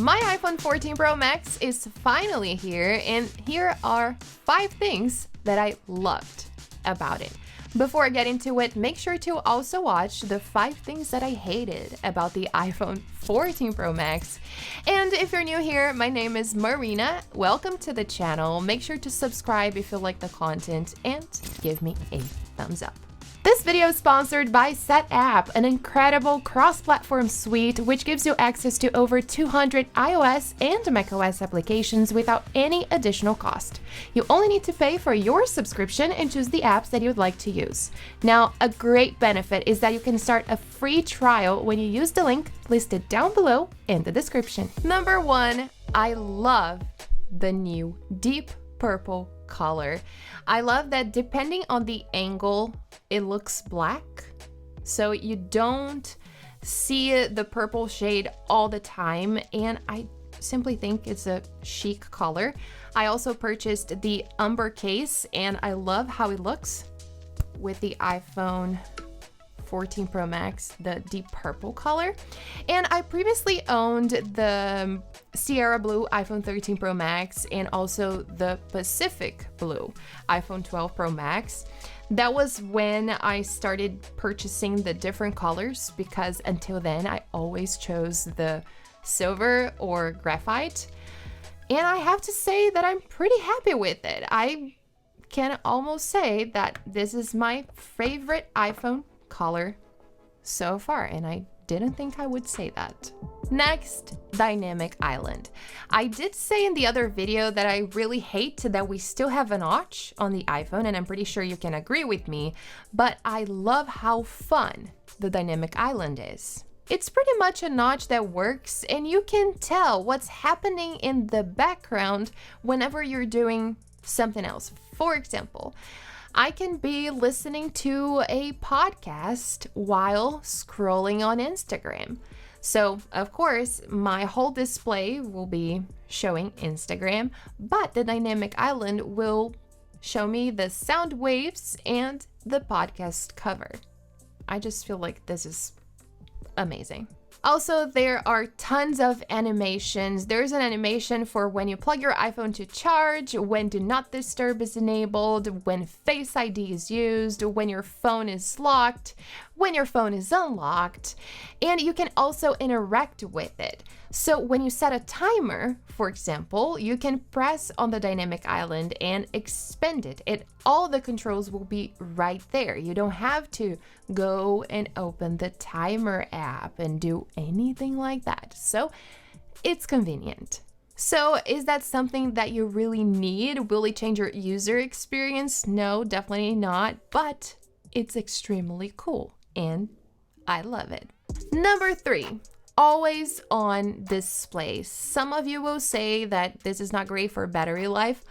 My iPhone 14 Pro Max is finally here, and here are 5 things that I loved about it. Before I get into it, make sure to also watch the 5 things that I hated about the iPhone 14 Pro Max. And if you're new here, my name is Marina. Welcome to the channel. Make sure to subscribe if you like the content and give me a thumbs up. This video is sponsored by SetApp, an incredible cross-platform suite which gives you access to over 200 iOS and macOS applications without any additional cost. You only need to pay for your subscription and choose the apps that you'd like to use. Now, a great benefit is that you can start a free trial when you use the link listed down below in the description. Number 1, I love the new deep purple color. I love that depending on the angle, it looks black, so you don't see the purple shade all the time, and I simply think it's a chic color. I also purchased the umber case, and I love how it looks with the iPhone 14 Pro Max, the deep purple color. And I previously owned the Sierra Blue iPhone 13 Pro Max and also the Pacific Blue iPhone 12 Pro Max. That was when I started purchasing the different colors, because until then I always chose the silver or graphite. And I have to say that I'm pretty happy with it. I can almost say that this is my favorite iPhone color so far, and I didn't think I would say that. Next, dynamic island. I did say in the other video that I really hate that we still have a notch on the iPhone, and I'm pretty sure you can agree with me, but I love how fun the dynamic island is. It's pretty much a notch that works, and you can tell what's happening in the background whenever you're doing something else. For example, I can be listening to a podcast while scrolling on Instagram. So, of course, my whole display will be showing Instagram, but the dynamic island will show me the sound waves and the podcast cover. I just feel like this is amazing. Also, there are tons of animations. There's an animation for when you plug your iPhone to charge, when Do Not Disturb is enabled, when Face ID is used, when your phone is locked, when your phone is unlocked, and you can also interact with it. So when you set a timer, for example, you can press on the dynamic island and expand it. All the controls will be right there. You don't have to go and open the timer app and do anything like that. So it's convenient. So is that something that you really need? Will it change your user experience? No, definitely not, but it's extremely cool and I love it. Number 3. Always on display. Some of you will say that this is not great for battery life.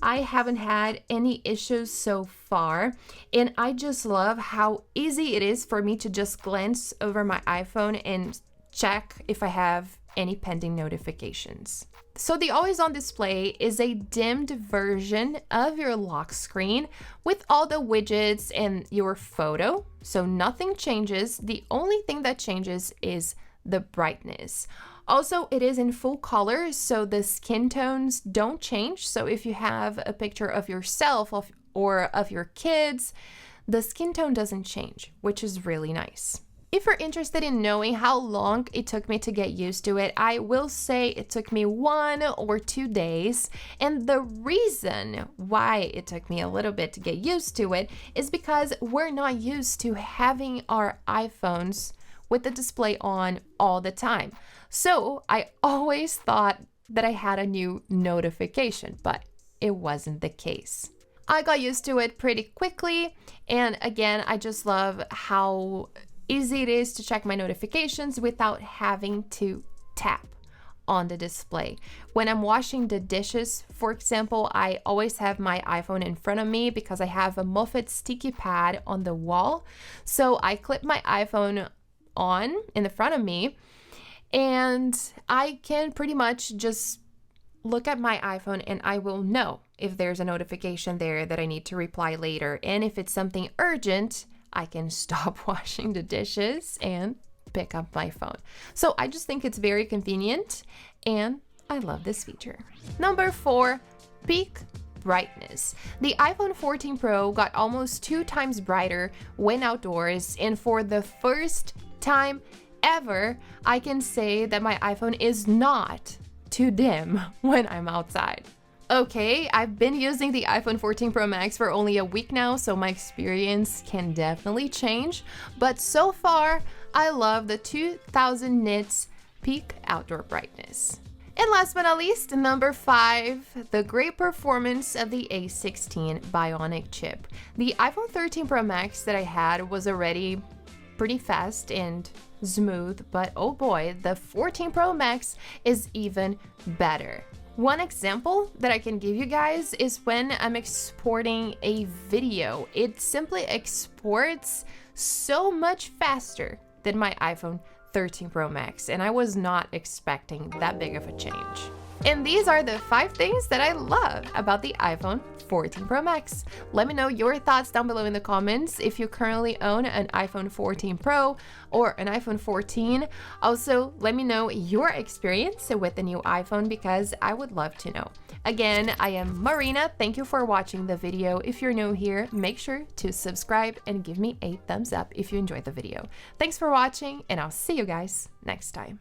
I haven't had any issues so far, and I just love how easy it is for me to just glance over my iPhone and check if I have any pending notifications. So the always on display is a dimmed version of your lock screen with all the widgets and your photo. So nothing changes. The only thing that changes is the brightness. Also, it is in full color, so the skin tones don't change. So if you have a picture of yourself or of your kids, the skin tone doesn't change, which is really nice. If you're interested in knowing how long it took me to get used to it, I will say it took me 1 or 2 days. And the reason why it took me a little bit to get used to it is because we're not used to having our iPhones with the display on all the time. So I always thought that I had a new notification, but it wasn't the case. I got used to it pretty quickly, and again, I just love how easy it is to check my notifications without having to tap on the display. When I'm washing the dishes, for example, I always have my iPhone in front of me because I have a Muffet sticky pad on the wall. So I clip my iPhone on in the front of me, and I can pretty much just look at my iPhone and I will know if there's a notification there that I need to reply later. And if it's something urgent, I can stop washing the dishes and pick up my phone. So I just think it's very convenient, and I love this feature. Number 4, peak brightness. The iPhone 14 Pro got almost 2 times brighter when outdoors, and for the first time ever, I can say that my iPhone is not too dim when I'm outside. Okay, I've been using the iPhone 14 Pro Max for only a week now, so my experience can definitely change, but so far, I love the 2000 nits peak outdoor brightness. And last but not least, number 5, the great performance of the A16 Bionic chip. The iPhone 13 Pro Max that I had was already pretty fast and smooth, but oh boy, the 14 Pro Max is even better. One example that I can give you guys is when I'm exporting a video. It simply exports so much faster than my iPhone 13 Pro Max, and I was not expecting that big of a change. And these are the 5 things that I love about the iPhone 14 Pro Max. Let me know your thoughts down below in the comments if you currently own an iPhone 14 Pro or an iPhone 14. Also, let me know your experience with the new iPhone because I would love to know. Again, I am Marina. Thank you for watching the video. If you're new here, make sure to subscribe and give me a thumbs up if you enjoyed the video. Thanks for watching, and I'll see you guys next time.